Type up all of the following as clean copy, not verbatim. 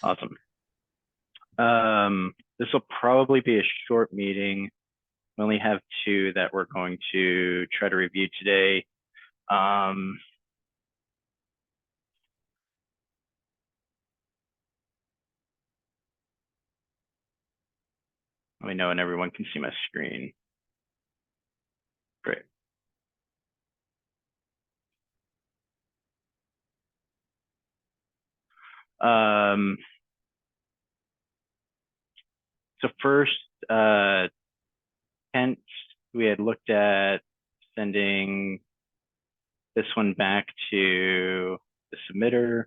Awesome. This will probably be a short meeting. We only have two that we're going to try to review today. Let me know when everyone can see my screen. Great. So first, Kent, we had looked at sending this one back to the submitter.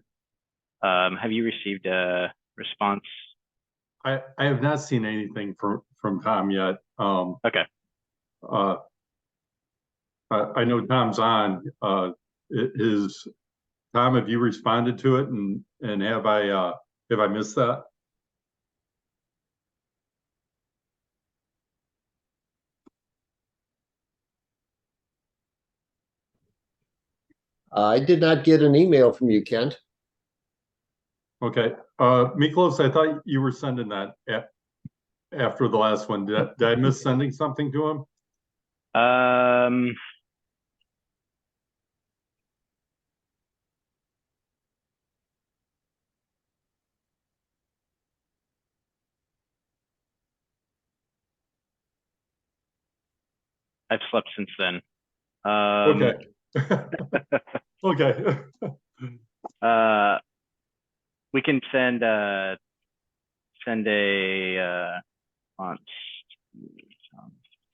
Have you received a response? I have not seen anything from Tom yet. Okay. I know Tom's on. Tom, have you responded to it, and have I missed that? I did not get an email from you, Kent. Okay. Miklos, I thought you were sending that after the last one. Did I miss sending something to him? I've slept since then. Okay. Okay. We can send a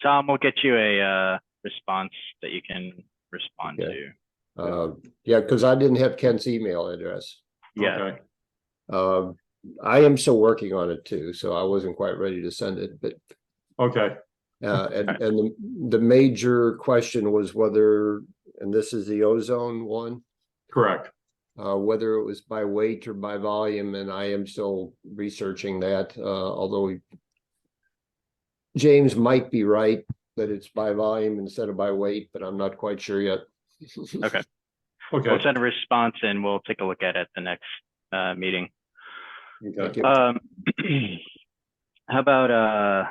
Tom will get you a response that you can respond Okay. to. Yeah, because I didn't have Kent's email address. Yeah. Okay. I am still working on it too, so I wasn't quite ready to send it. But okay. And the major question was whether, and this is the ozone one, Correct. whether it was by weight or by volume, and I am still researching that. Although James might be right that it's by volume instead of by weight, but I'm not quite sure yet. Okay. Okay. We'll send a response and we'll take a look at it at the next meeting. Okay. How about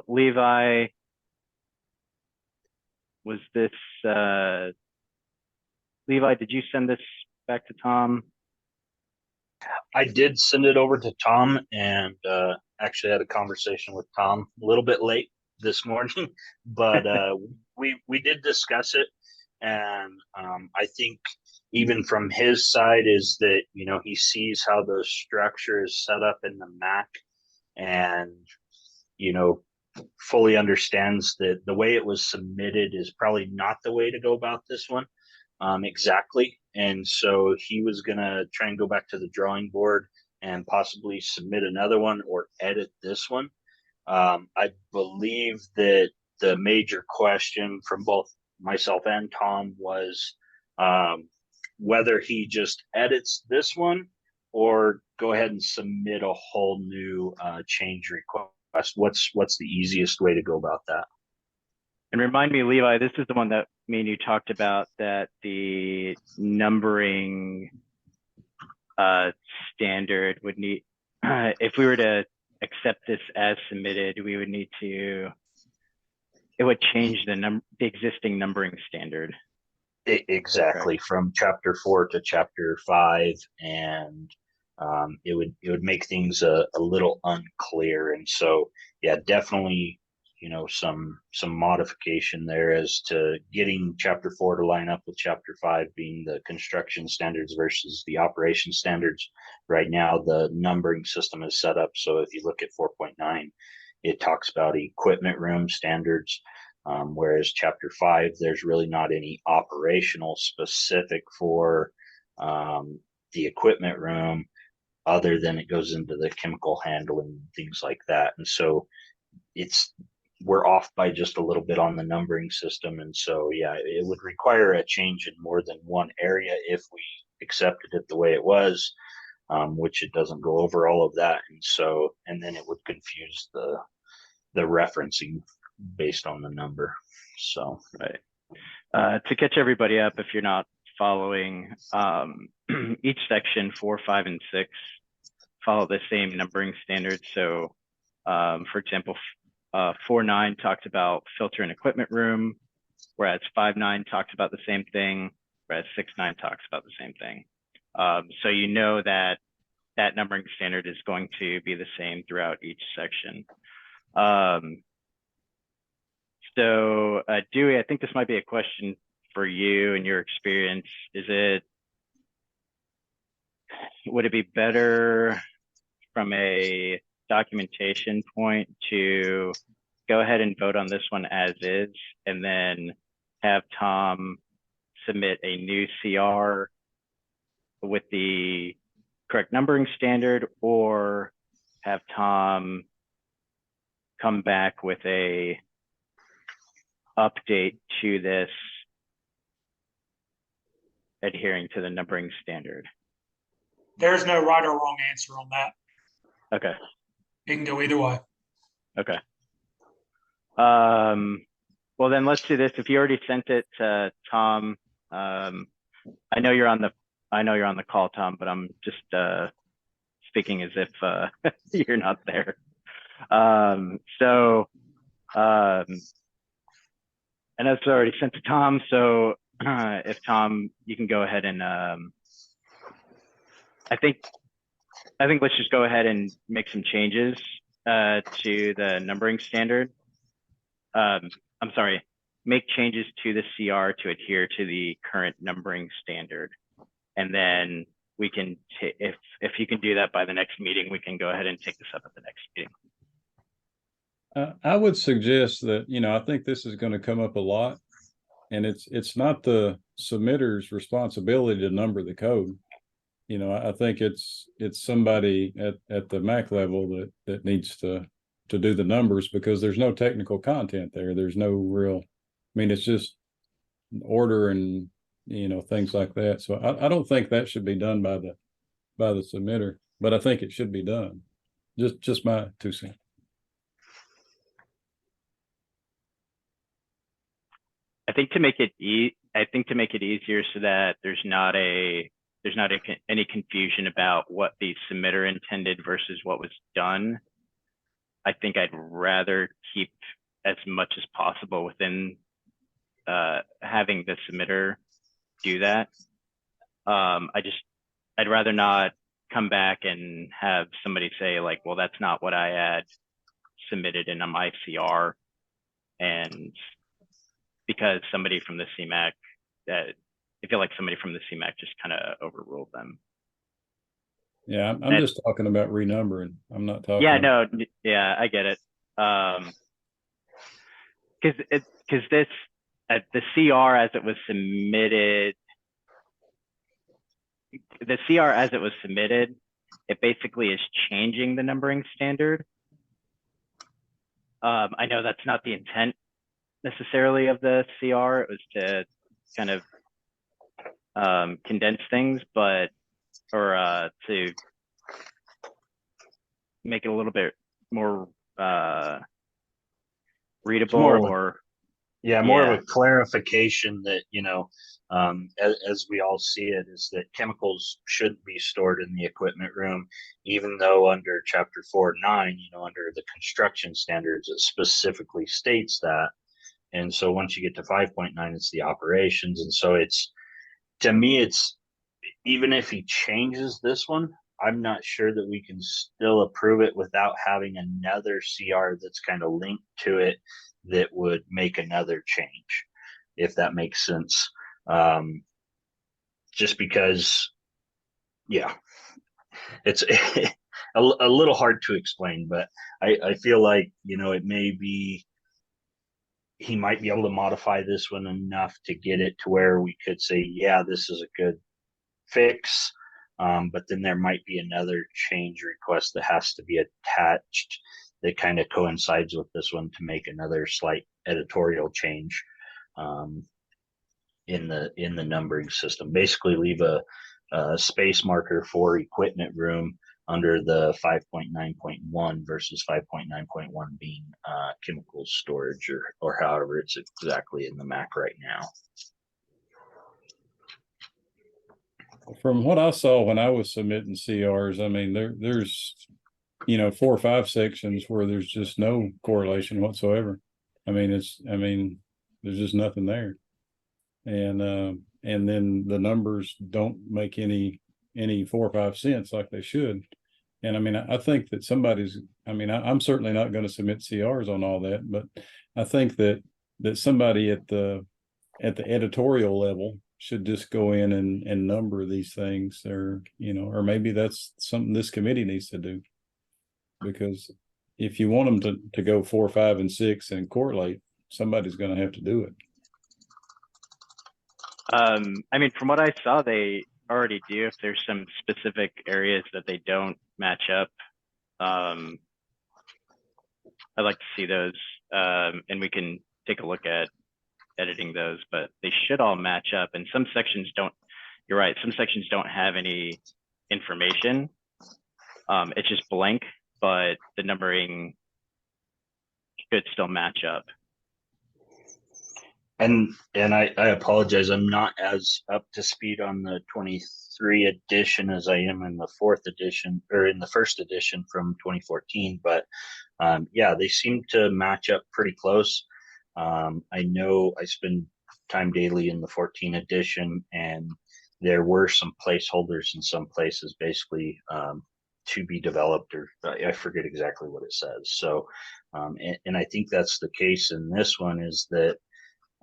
Levi? Was this Levi, did you send this back to Tom? I did send it over to Tom, and actually had a conversation with Tom a little bit late this morning, but we did discuss it, and I think even from his side is that he sees how the structure is set up in the MAC, and fully understands that the way it was submitted is probably not the way to go about this one. Exactly. And so he was going to try and go back to the drawing board and possibly submit another one or edit this one. I believe that the major question from both myself and Tom was whether he just edits this one or go ahead and submit a whole new change request. What's the easiest way to go about that? And remind me, Levi, this is the one that me and you talked about, that the numbering standard would need, if we were to accept this as submitted, we would need to, it would change the existing numbering standard. Exactly, from chapter 4 to chapter 5, and it would make things a little unclear. And so, yeah, definitely, some modification there as to getting chapter 4 to line up with chapter 5 being the construction standards versus the operation standards. Right now, the numbering system is set up so if you look at 4.9, it talks about equipment room standards, whereas chapter 5, there's really not any operational specific for the equipment room, other than it goes into the chemical handling, things like that. And so we're off by just a little bit on the numbering system. And so, yeah, it would require a change in more than one area if we accepted it the way it was, which it doesn't go over all of that. And then it would confuse the referencing based on the number. So, right. To catch everybody up, if you're not following each section 4, 5, and 6 follow the same numbering standard. So for example, 4.9 talks about filter and equipment room, whereas 5.9 talks about the same thing, whereas 6.9 talks about the same thing. So you know that that numbering standard is going to be the same throughout each section. So Dewey, I think this might be a question for you and your experience. Would it be better from a documentation point to go ahead and vote on this one as is, and then have Tom submit a new CR with the correct numbering standard, or have Tom come back with a update to this adhering to the numbering standard? There's no right or wrong answer on that. Okay. It can go either way. Okay. Well then let's do this. If you already sent it to Tom, I know you're on the call, Tom, but I'm just speaking as if you're not there. And that's already sent to Tom. So if Tom, you can go ahead and I think let's just go ahead and make some changes to the numbering standard. I'm sorry, make changes to the CR to adhere to the current numbering standard. And then we can, if you can do that by the next meeting, we can go ahead and take this up at the next meeting. I would suggest that, I think this is going to come up a lot, and it's not the submitter's responsibility to number the code. I think it's somebody at the MAC level that needs to do the numbers, because there's no technical content there. There's no real, it's just order and, things like that. So I don't think that should be done by the submitter, but I think it should be done. Just my 2 cents. I think to make it easier so that there's not any confusion about what the submitter intended versus what was done, I think I'd rather keep as much as possible within having the submitter do that. I'd rather not come back and have somebody say like, well, that's not what I had submitted in my CR, and because somebody from the CMAC, I feel like somebody from the CMAC just kind of overruled them. Yeah, I'm just talking about renumbering. I'm not talking. Yeah, no, yeah, I get it. Because this, the CR as it was submitted, it basically is changing the numbering standard. I know that's not the intent necessarily of the CR. It was to kind of condense things, or to make it a little bit more readable, more of a clarification that, as we all see it, is that chemicals shouldn't be stored in the equipment room, even though under chapter 4.9, under the construction standards, it specifically states that. And so once you get to 5.9, it's the operations. And so to me, it's, even if he changes this one, I'm not sure that we can still approve it without having another CR that's kind of linked to it that would make another change, if that makes sense. Just because, it's a little hard to explain, but I feel like, it may be, he might be able to modify this one enough to get it to where we could say, yeah, this is a good fix. But then there might be another change request that has to be attached that kind of coincides with this one to make another slight editorial change in the numbering system. Basically leave a space marker for equipment room under the 5.9.1 versus 5.9.1 being chemical storage, or however it's exactly in the MAC right now. From what I saw when I was submitting CRs, I mean, there's, 4 or 5 sections where there's just no correlation whatsoever. I mean, there's just nothing there. And then the numbers don't make any 4 or 5 cents like they should. And I mean, I think that I'm certainly not going to submit CRs on all that, but I think that somebody at the editorial level should just go in and number these things, or maybe that's something this committee needs to do. Because if you want them to go 4, 5, and 6 and correlate, somebody's going to have to do it. I mean, from what I saw, they already do. If there's some specific areas that they don't match up, I'd like to see those, and we can take a look at editing those, but they should all match up. And some sections don't. You're right. Some sections don't have any information. It's just blank, but the numbering should still match up. And I apologize, I'm not as up to speed on the 23 edition as I am in the 4th edition, or in the 1st edition from 2014. But yeah, they seem to match up pretty close. I know I spend time daily in the 14 edition, and there were some placeholders in some places, basically to be developed, or I forget exactly what it says. So, and I think that's the case in this one, is that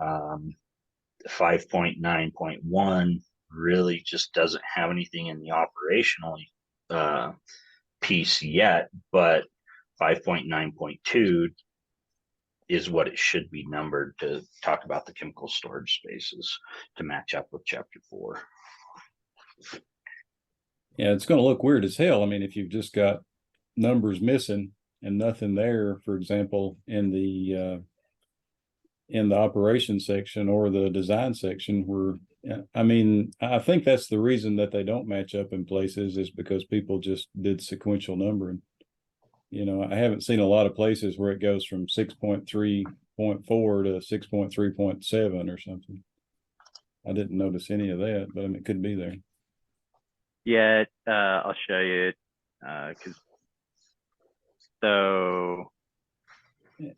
5.9.1 really just doesn't have anything in the operational piece yet, but 5.9.2 is what it should be numbered to talk about the chemical storage spaces to match up with chapter 4. Yeah, it's going to look weird as hell. I mean, if you've just got numbers missing and nothing there, for example, in the operations section or the design section, where, I mean, I think that's the reason that they don't match up in places, is because people just did sequential numbering. I haven't seen a lot of places where it goes from 6.3.4 to 6.3.7 or something. I didn't notice any of that, but I mean, it could be there. Yeah, I'll show you, so.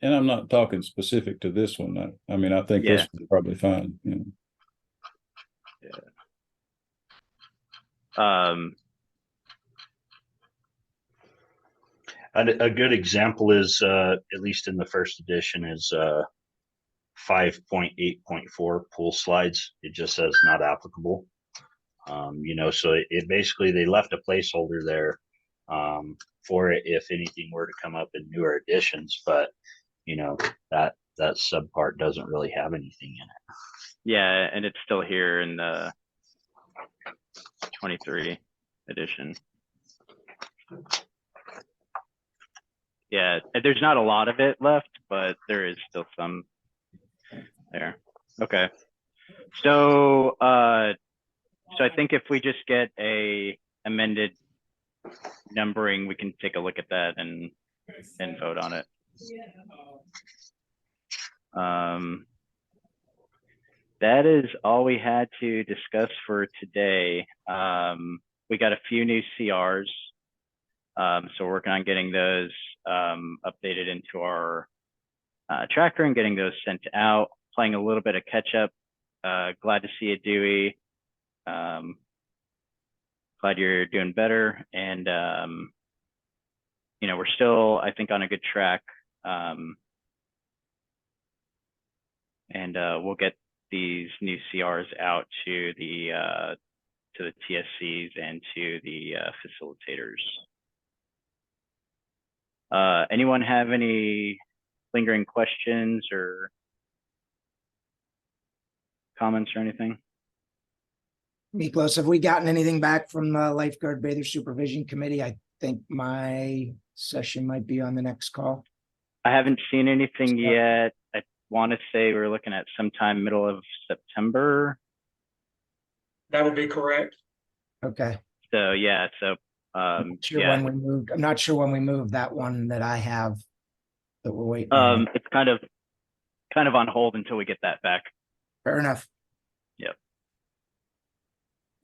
And I'm not talking specific to this one. I mean, I think this one's probably fine. Yeah. A good example is, at least in the 1st edition, is 5.8.4 pool slides. It just says not applicable. So it basically, they left a placeholder there for it if anything were to come up in newer editions, but that subpart doesn't really have anything in it. Yeah, and it's still here in the 23 edition. Yeah, there's not a lot of it left, but there is still some there. Okay. So I think if we just get a amended numbering, we can take a look at that and vote on it. That is all we had to discuss for today. We got a few new CRs. So we're working on getting those updated into our tracker and getting those sent out, playing a little bit of catch up. Glad to see you, Dewey. Glad you're doing better. And, we're still, I think, on a good track. And we'll get these new CRs out to the TSCs and to the facilitators. Anyone have any lingering questions or comments or anything? Miklos, have we gotten anything back from the Lifeguard Bather Supervision Committee? I think my session might be on the next call. I haven't seen anything yet. I want to say we're looking at sometime middle of September. That would be correct. Okay. So yeah, so I'm not sure when we moved that one that I have that we're waiting on. It's kind of on hold until we get that back. Fair enough. Yep.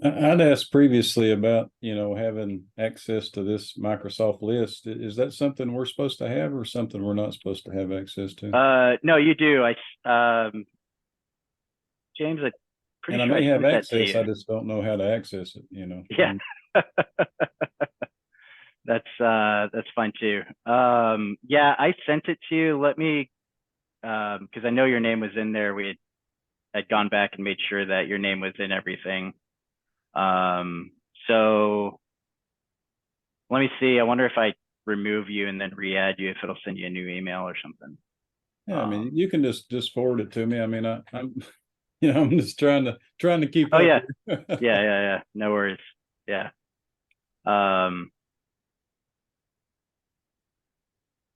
I'd asked previously about, having access to this Microsoft list. Is that something we're supposed to have or something we're not supposed to have access to? No, you do. James, I'm pretty And I sure may have sent that to access, I you. just don't know how to access it, Yeah. That's fine too. Yeah, I sent it to you. Let me, because I know your name was in there. I'd gone back and made sure that your name was in everything. So let me see. I wonder if I remove you and then re-add you, if it'll send you a new email or something. Yeah, I mean, you can just forward it to me. I mean, I'm I'm just trying to keep Oh up yeah. here. Yeah. No worries. Yeah.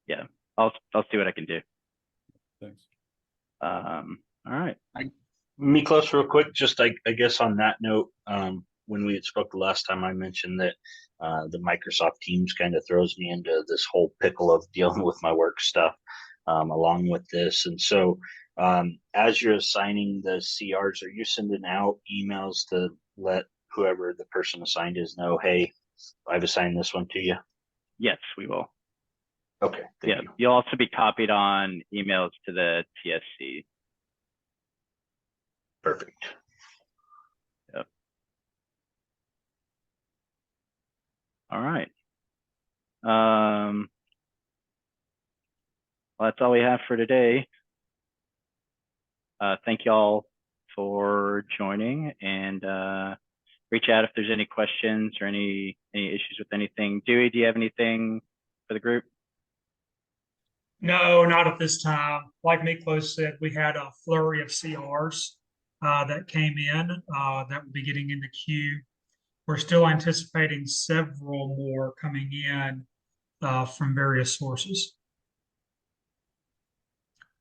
Yeah. I'll see what I can do. Thanks. All right. Miklos, real quick, just I guess on that note, when we had spoke the last time, I mentioned that the Microsoft Teams kind of throws me into this whole pickle of dealing with my work stuff along with this. And so as you're assigning the CRs, are you sending out emails to let whoever the person assigned is know, hey, I've assigned this one to you? Yes, we will. Okay. Thank Yeah. you. You'll also be copied on emails to the TSC. Perfect. Yep. All right. Well, that's all we have for today. Thank you all for joining, and reach out if there's any questions or any issues with anything. Dewey, do you have anything for the group? No, not at this time. Like Miklos said, we had a flurry of CRs that came in that will be getting in the queue. We're still anticipating several more coming in from various sources.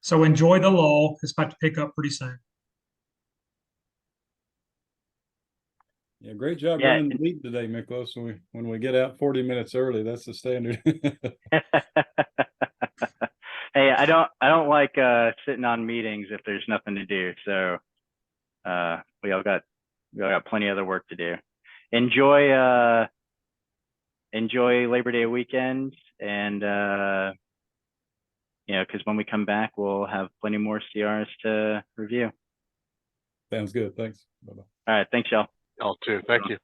So enjoy the lull. It's about to pick up pretty soon. Yeah, great job Yeah. running the meeting today, Miklos. When we get out 40 minutes early, that's the standard. Hey, I don't like sitting on meetings if there's nothing to do. So we all got plenty of other work to do. Enjoy Labor Day weekend, and because when we come back, we'll have plenty more CRs to review. Sounds good. Thanks. Bye-bye. All right, thanks, y'all. Y'all too. Thank you.